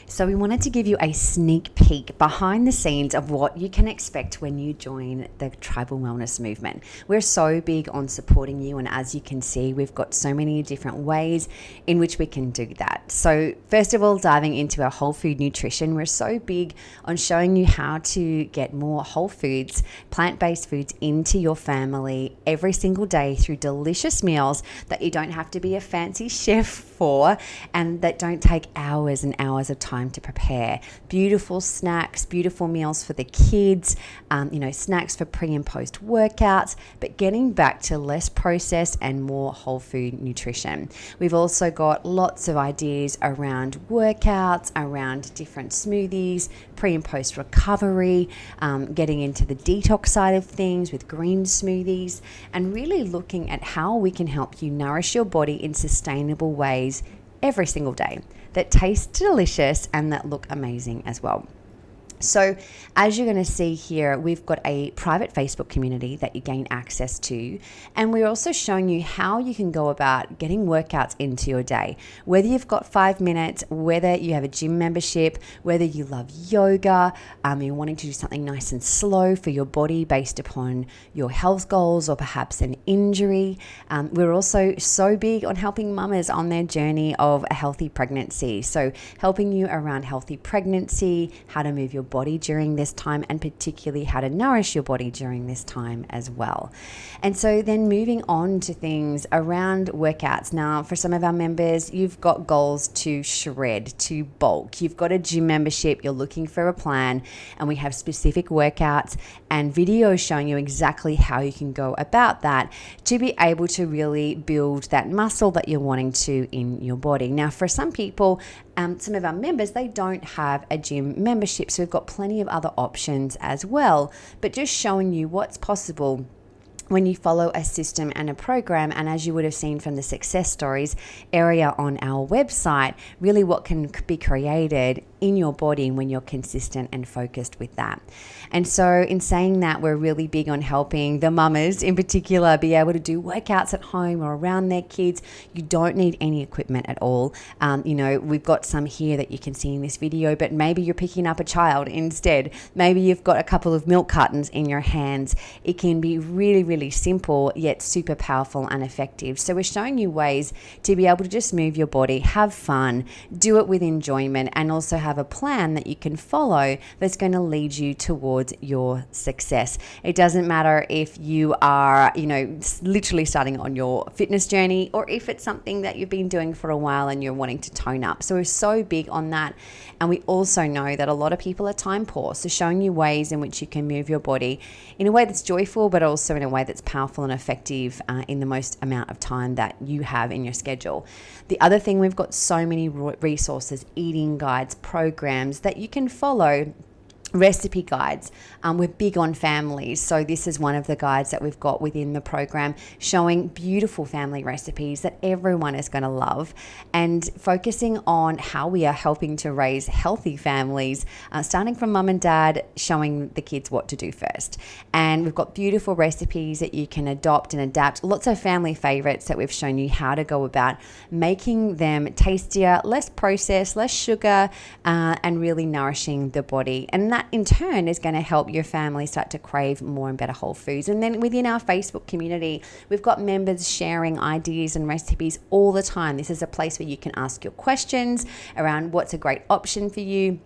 So we wanted to give you a sneak peek behind the scenes of what you can expect when you join the Tribal Wellness movement. We're so big on supporting you, and as you can see, we've got so many different ways in which we can do that. So first of all, diving into our whole food nutrition, we're so big on showing you how to get more whole foods, plant-based foods into your family every single day through delicious meals that you don't have to be a fancy chef for, and that don't take hours and hours of time to prepare. Beautiful snacks, beautiful meals for the kids, snacks for pre and post workouts, but getting back to less processed and more whole food nutrition. We've also got lots of ideas around workouts, around different smoothies, pre and post recovery, getting into the detox side of things with green smoothies, and really looking at how we can help you nourish your body in sustainable ways every single day that taste delicious and that look amazing as well. So as you're going to see here, we've got a private Facebook community that you gain access to, and we're also showing you how you can go about getting workouts into your day. Whether you've got 5 minutes, whether you have a gym membership, whether you love yoga, you're wanting to do something nice and slow for your body based upon your health goals or perhaps an injury. We're also so big on helping mamas on their journey of a healthy pregnancy. So helping you around healthy pregnancy, how to move your body during this time, and particularly how to nourish your body during this time as well. And so then moving on to things around workouts. Now, for some of our members, you've got goals to shred, to bulk. You've got a gym membership, you're looking for a plan, and we have specific workouts and videos showing you exactly how you can go about that to be able to really build that muscle that you're wanting to in your body. Now, for some people, some of our members, they don't have a gym membership, so we've got plenty of other options as well, but just showing you what's possible when you follow a system and a program. And as you would have seen from the success stories area on our website, really what can be created in your body when you're consistent and focused with that. And so in saying that, we're really big on helping the mamas in particular be able to do workouts at home or around their kids. You don't need any equipment at all. We've got some here that you can see in this video, but maybe you're picking up a child instead. Maybe you've got a couple of milk cartons in your hands. It can be really, really simple, yet super powerful and effective. So we're showing you ways to be able to just move your body, have fun, do it with enjoyment, and also have a plan that you can follow that's going to lead you towards your success. It doesn't matter if you are, literally starting on your fitness journey, or if it's something that you've been doing for a while and you're wanting to tone up. So we're so big on that. And we also know that a lot of people are time poor. So showing you ways in which you can move your body in a way that's joyful, but also in a way that's powerful and effective in the most amount of time that you have in your schedule. The other thing, we've got so many resources, eating guides, programs that you can follow, recipe guides. We're big on families, so this is one of the guides that we've got within the program, showing beautiful family recipes that everyone is going to love, and focusing on how we are helping to raise healthy families, starting from mum and dad, showing the kids what to do first. And we've got beautiful recipes that you can adopt and adapt, lots of family favorites that we've shown you how to go about making them tastier, less processed, less sugar, and really nourishing the body. And that in turn is going to help your family start to crave more and better whole foods. And then within our Facebook community, we've got members sharing ideas and recipes all the time. This is a place where you can ask your questions around what's a great option for you.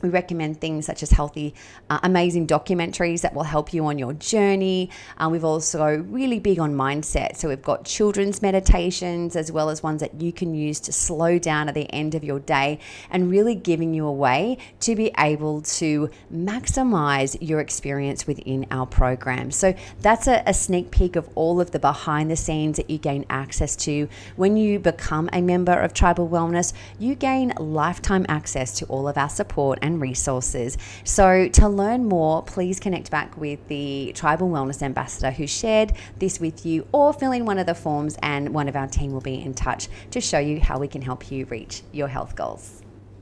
We recommend things such as healthy, amazing documentaries that will help you on your journey. We've also really big on mindset. So we've got children's meditations as well as ones that you can use to slow down at the end of your day, and really giving you a way to be able to maximize your experience within our program. So that's a sneak peek of all of the behind the scenes that you gain access to. When you become a member of Tribal Wellness, you gain lifetime access to all of our support and resources. So to learn more, please connect back with the Tribal Wellness Ambassador who shared this with you, or fill in one of the forms and one of our team will be in touch to show you how we can help you reach your health goals.